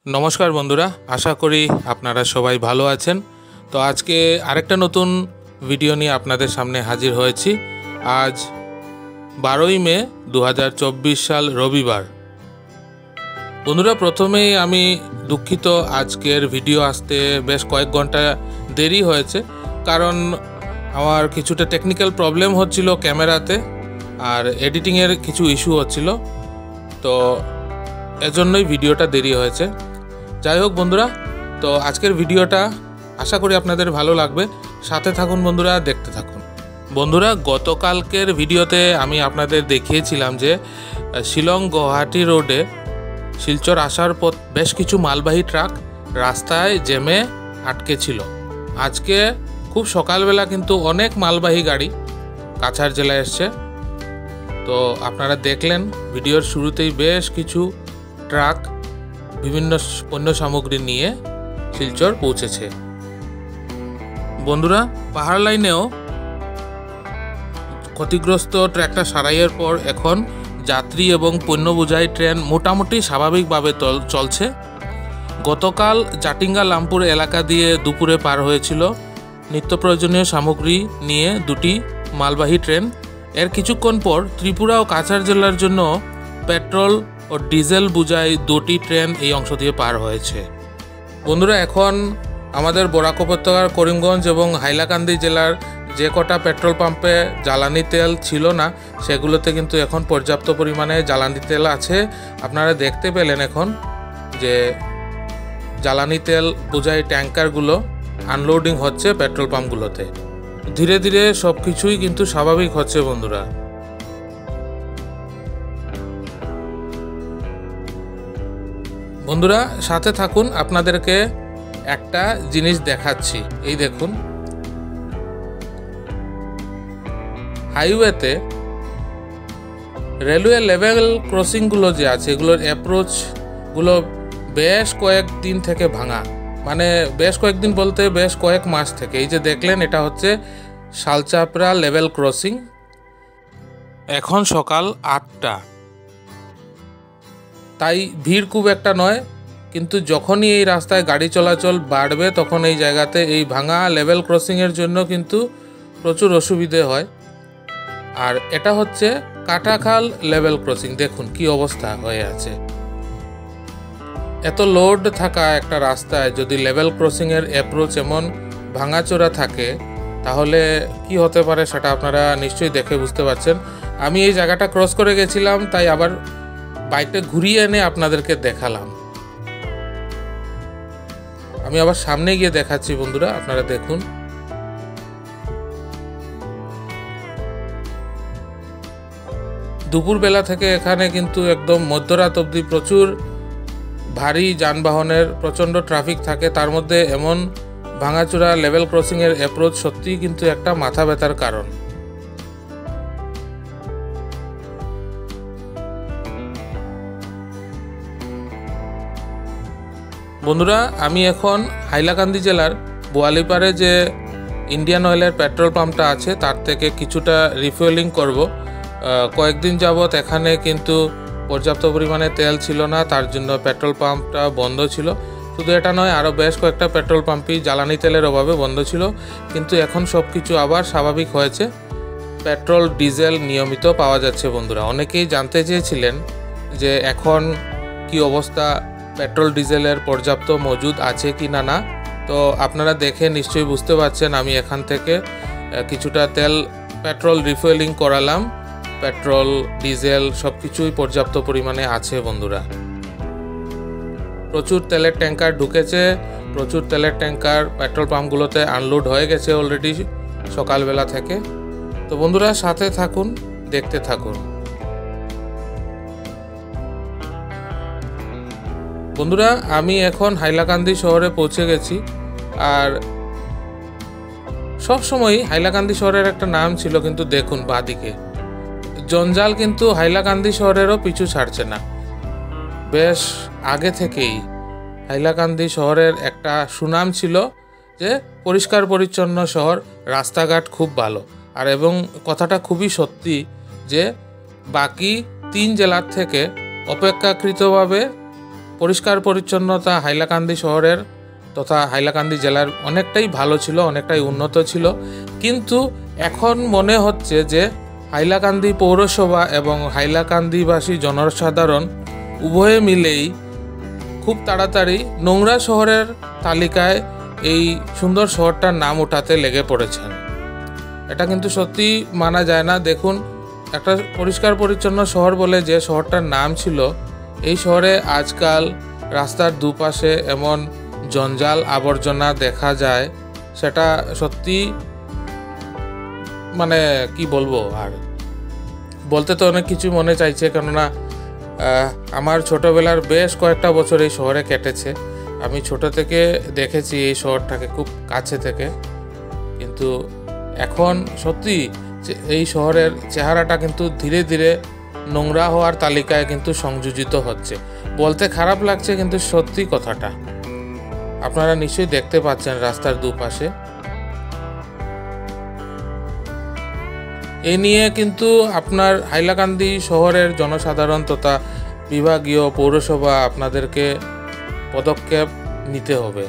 নমস্কার বন্ধুরা, আশা করি আপনারা সবাই ভালো আছেন। তো আজকে আরেকটা নতুন ভিডিও নিয়ে আপনাদের সামনে হাজির হয়েছি। আজ 12ই মে 2024 সাল রবিবার। বন্ধুরা, প্রথমেই আমি দুঃখিত, আজকের ভিডিও আসতে বেশ কয়েক ঘন্টা দেরি হয়েছে, কারণ আমার কিছুটা টেকনিক্যাল প্রবলেম হচ্ছিল ক্যামেরাতে, আর এডিটিংয়ের কিছু ইস্যু হচ্ছিল, তো এজন্যই ভিডিওটা দেরি হয়েছে। যাই হোক বন্ধুরা, তো আজকের ভিডিওটা আশা করি আপনাদের ভালো লাগবে। সাথে থাকুন বন্ধুরা, দেখতে থাকুন। বন্ধুরা, গতকালকের ভিডিওতে আমি আপনাদের দেখিয়েছিলাম যে শিলং গুয়াহাটি রোডে শিলচর আসার পথ বেশ কিছু মালবাহী ট্রাক রাস্তায় জ্যামে আটকে ছিল। আজকে খুব সকালবেলা কিন্তু অনেক মালবাহী গাড়ি কাছাড় জেলায় এসছে। তো আপনারা দেখলেন ভিডিওর শুরুতেই বেশ কিছু ট্রাক বিভিন্ন পণ্য সামগ্রী নিয়ে শিলচর পৌঁছেছে। বন্ধুরা, পাহাড় লাইনেও ক্ষতিগ্রস্ত ট্র্যাকটা সারাইয়ের পর এখন যাত্রী এবং পণ্য বোঝাই ট্রেন মোটামুটি স্বাভাবিকভাবে চলছে। গতকাল জাটিঙ্গা লামপুর এলাকা দিয়ে দুপুরে পার হয়েছিল নিত্য প্রয়োজনীয় সামগ্রী নিয়ে দুটি মালবাহী ট্রেন। এর কিছুক্ষণ পর ত্রিপুরা ও কাছাড় জেলার জন্য পেট্রোল ও ডিজেল বোঝাই দুটি ট্রেন এই অংশ দিয়ে পার হয়েছে। বন্ধুরা, এখন আমাদের বরাক উপত্যকার করিমগঞ্জ এবং হাইলাকান্দি জেলার যে কটা পেট্রোল পাম্পে জ্বালানি তেল ছিল না, সেগুলোতে কিন্তু এখন পর্যাপ্ত পরিমাণে জ্বালানি তেল আছে। আপনারা দেখতে পেলেন এখন যে জ্বালানি তেল বোঝাই ট্যাঙ্কারগুলো আনলোডিং হচ্ছে পেট্রোল পাম্পগুলোতে। ধীরে ধীরে সব কিছুই কিন্তু স্বাভাবিক হচ্ছে বন্ধুরা। বন্ধুরা, সাথে থাকুন, আপনাদেরকে একটা জিনিস দেখাচ্ছি। এই দেখুন, হাইওয়েতে রেলওয়ে লেভেল ক্রসিংগুলো যে আছে, এগুলোর অ্যাপ্রোচগুলো বেশ কয়েকদিন থেকে ভাঙা, মানে বেশ কয়েকদিন বলতে বেশ কয়েক মাস থেকে। এই যে দেখলেন, এটা হচ্ছে শালচাপড়া লেভেল ক্রসিং। এখন সকাল 8টা, তাই ভিড় খুব একটা নয়, কিন্তু যখনই এই রাস্তায় গাড়ি চলাচল বাড়বে তখন এই জায়গাতে এই ভাঙা লেভেল ক্রসিংয়ের জন্য কিন্তু প্রচুর অসুবিধে হয়। আর এটা হচ্ছে কাটাখাল লেভেল ক্রসিং। দেখুন কি অবস্থা হয়ে আছে। এত লোড থাকা একটা রাস্তায় যদি লেভেল ক্রসিংয়ের অ্যাপ্রোচ এমন ভাঙাচোরা থাকে, তাহলে কি হতে পারে সেটা আপনারা নিশ্চয়ই দেখে বুঝতে পারছেন। আমি এই জায়গাটা ক্রস করে গেছিলাম, তাই আবার বাইকটা ঘুরিয়ে এনে আপনাদেরকে দেখালাম। আমি আবার সামনে গিয়ে দেখাচ্ছি বন্ধুরা, আপনারা দেখুন। দুপুরবেলা থেকে এখানে কিন্তু একদম মধ্যরাত অবধি প্রচুর ভারী যানবাহনের প্রচণ্ড ট্রাফিক থাকে। তার মধ্যে এমন ভাঙাচোরা লেভেল ক্রসিংয়ের অ্যাপ্রোচ সত্যিই কিন্তু একটা মাথা ব্যথার কারণ। বন্ধুরা, আমি এখন হাইলাকান্দি জেলার বোয়ালিপাড়ে যে ইন্ডিয়ান অয়েলের পেট্রোল পাম্পটা আছে তার থেকে কিছুটা রিফুয়েলিং করব। কয়েকদিন যাবৎ এখানে কিন্তু পর্যাপ্ত পরিমাণে তেল ছিল না, তার জন্য পেট্রোল পাম্পটা বন্ধ ছিল। শুধু এটা নয়, আরও বেশ কয়েকটা পেট্রোল পাম্পই জ্বালানি তেলের অভাবে বন্ধ ছিল, কিন্তু এখন সব কিছু আবার স্বাভাবিক হয়েছে। পেট্রোল ডিজেল নিয়মিত পাওয়া যাচ্ছে। বন্ধুরা, অনেকেই জানতে চেয়েছিলেন যে এখন কি অবস্থা, পেট্রোল ডিজেলের পর্যাপ্ত মজুদ আছে কি না। তো আপনারা দেখে নিশ্চয়ই বুঝতে পারছেন, আমি এখান থেকে কিছুটা তেল পেট্রোল রিফুয়েলিং করালাম। পেট্রোল ডিজেল সব কিছুই পর্যাপ্ত পরিমাণে আছে বন্ধুরা। প্রচুর তেলের ট্যাঙ্কার ঢুকেছে, প্রচুর তেলের ট্যাঙ্কার পেট্রোল পাম্পগুলোতে আনলোড হয়ে গেছে অলরেডি সকালবেলা থেকে। তো বন্ধুরা, সাথে থাকুন, দেখতে থাকুন। বন্ধুরা, আমি এখন হাইলাকান্দি শহরে পৌঁছে গেছি। আর সবসময়ই হাইলাকান্দি শহরের একটা নাম ছিল, কিন্তু দেখুন বাঁদিকে জঞ্জাল কিন্তু হাইলাকান্দি শহরেরও পিছু ছাড়ছে না। বেশ আগে থেকেই হাইলাকান্দি শহরের একটা সুনাম ছিল যে পরিষ্কার পরিচ্ছন্ন শহর, রাস্তাঘাট খুব ভালো। আর এবং কথাটা খুবই সত্যি যে বাকি 3 জেলার থেকে অপেক্ষাকৃতভাবে পরিষ্কার পরিচ্ছন্নতা হাইলাকান্দি শহরের তথা হাইলাকান্দি জেলার অনেকটাই ভালো ছিল, অনেকটাই উন্নত ছিল। কিন্তু এখন মনে হচ্ছে যে হাইলাকান্দি পৌরসভা এবং হাইলাকান্দিবাসী জনসাধারণ উভয়ে মিলেই খুব তাড়াতাড়ি নোংরা শহরের তালিকায় এই সুন্দর শহরটার নাম উঠাতে লেগে পড়েছেন। এটা কিন্তু সত্যি মানা যায় না। দেখুন, একটা পরিষ্কার পরিচ্ছন্ন শহর বলে যে শহরটার নাম ছিল, এই শহরে আজকাল রাস্তার দুপাশে এমন জঞ্জাল আবর্জনা দেখা যায়, সেটা সত্যি মানে কি বলবো, আর বলতে তো অনেক কিছু মনে চাইছে, কেননা আমার ছোটোবেলার বেশ কয়েকটা বছর এই শহরে কেটেছে। আমি ছোট থেকে দেখেছি এই শহরটাকে খুব কাছে থেকে, কিন্তু এখন সত্যি এই শহরের চেহারাটা কিন্তু ধীরে ধীরে নোংরা হওয়ার তালিকায় কিন্তু সংযোজিত হচ্ছে। বলতে খারাপ লাগছে, কিন্তু সত্যি কথাটা আপনারা নিশ্চয়ই দেখতে পাচ্ছেন রাস্তার দুপাশে। এ নিয়ে কিন্তু আপনার হাইলাকান্দি শহরের জনসাধারণ তথা বিভাগীয় পৌরসভা আপনাদেরকে পদক্ষেপ নিতে হবে।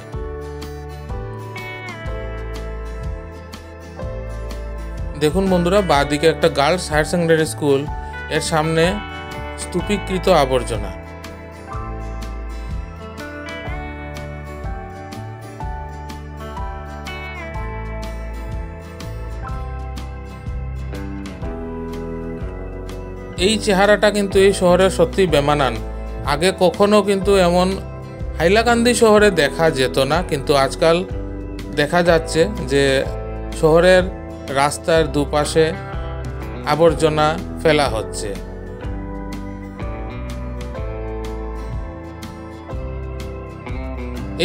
দেখুন বন্ধুরা, বাঁদিকে একটা গার্লস হায়ার সেকেন্ডারি স্কুল, এর সামনে স্তূপীকৃত আবর্জনা। এই চেহারাটা কিন্তু এই শহরে সত্যি বেমানান। আগে কখনো কিন্তু এমন হাইলাকান্দি শহরে দেখা যেত না, কিন্তু আজকাল দেখা যাচ্ছে যে শহরের রাস্তার দুপাশে আবর্জনা ফেলা হচ্ছে।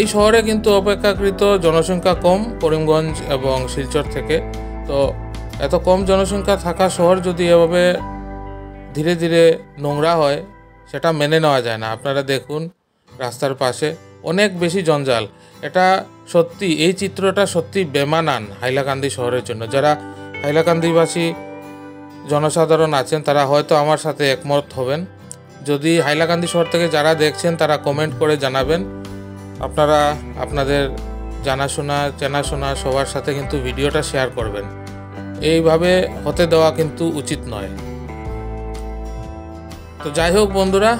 এই শহরে কিন্তু অপেক্ষাকৃত জনসংখ্যা কম করিমগঞ্জ এবং শিলচর থেকে। তো এত কম জনসংখ্যা থাকা শহর যদি এভাবে ধীরে ধীরে নোংরা হয়, সেটা মেনে নেওয়া যায় না। আপনারা দেখুন রাস্তার পাশে অনেক বেশি জঞ্জাল। এটা সত্যি, এই চিত্রটা সত্যি বেমানান হাইলাকান্দি শহরের জন্য। যারা হাইলাকান্দিবাসী জনসাধারণ আছেন তারা হয়তো আমার সাথে একমত হবেন। যদি হাইলাকান্দি শহর থেকে যারা দেখছেন তারা কমেন্ট করে জানাবেন। আপনারা আপনাদের জানাশোনা চেনাশোনা সবার সাথে কিন্তু ভিডিওটা শেয়ার করবেন। এইভাবে হতে দেওয়া কিন্তু উচিত নয়। তো যাই হোক বন্ধুরা,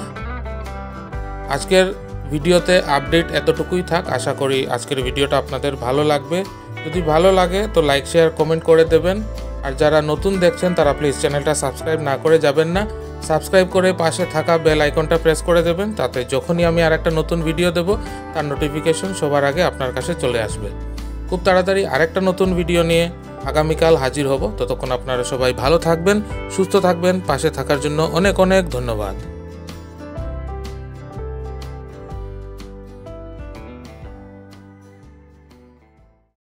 আজকের ভিডিওতে আপডেট এতটুকুই থাক। আশা করি আজকের ভিডিওটা আপনাদের ভালো লাগবে। যদি ভালো লাগে তো লাইক শেয়ার কমেন্ট করে দেবেন। আর যারা নতুন দেখছেন তারা প্লিজ চ্যানেলটা সাবস্ক্রাইব না করে যাবেন না। সাবস্ক্রাইব করে পাশে থাকা বেল আইকনটা প্রেস করে দেবেন, তাতে যখনই আমি আরেকটা নতুন ভিডিও দেব তার নোটিফিকেশন সবার আগে আপনার কাছে চলে আসবে। খুব তাড়াতাড়ি আরেকটা নতুন ভিডিও নিয়ে আগামীকাল হাজির হব। ততক্ষণ আপনারা সবাই ভালো থাকবেন, সুস্থ থাকবেন। পাশে থাকার জন্য অনেক অনেক ধন্যবাদ।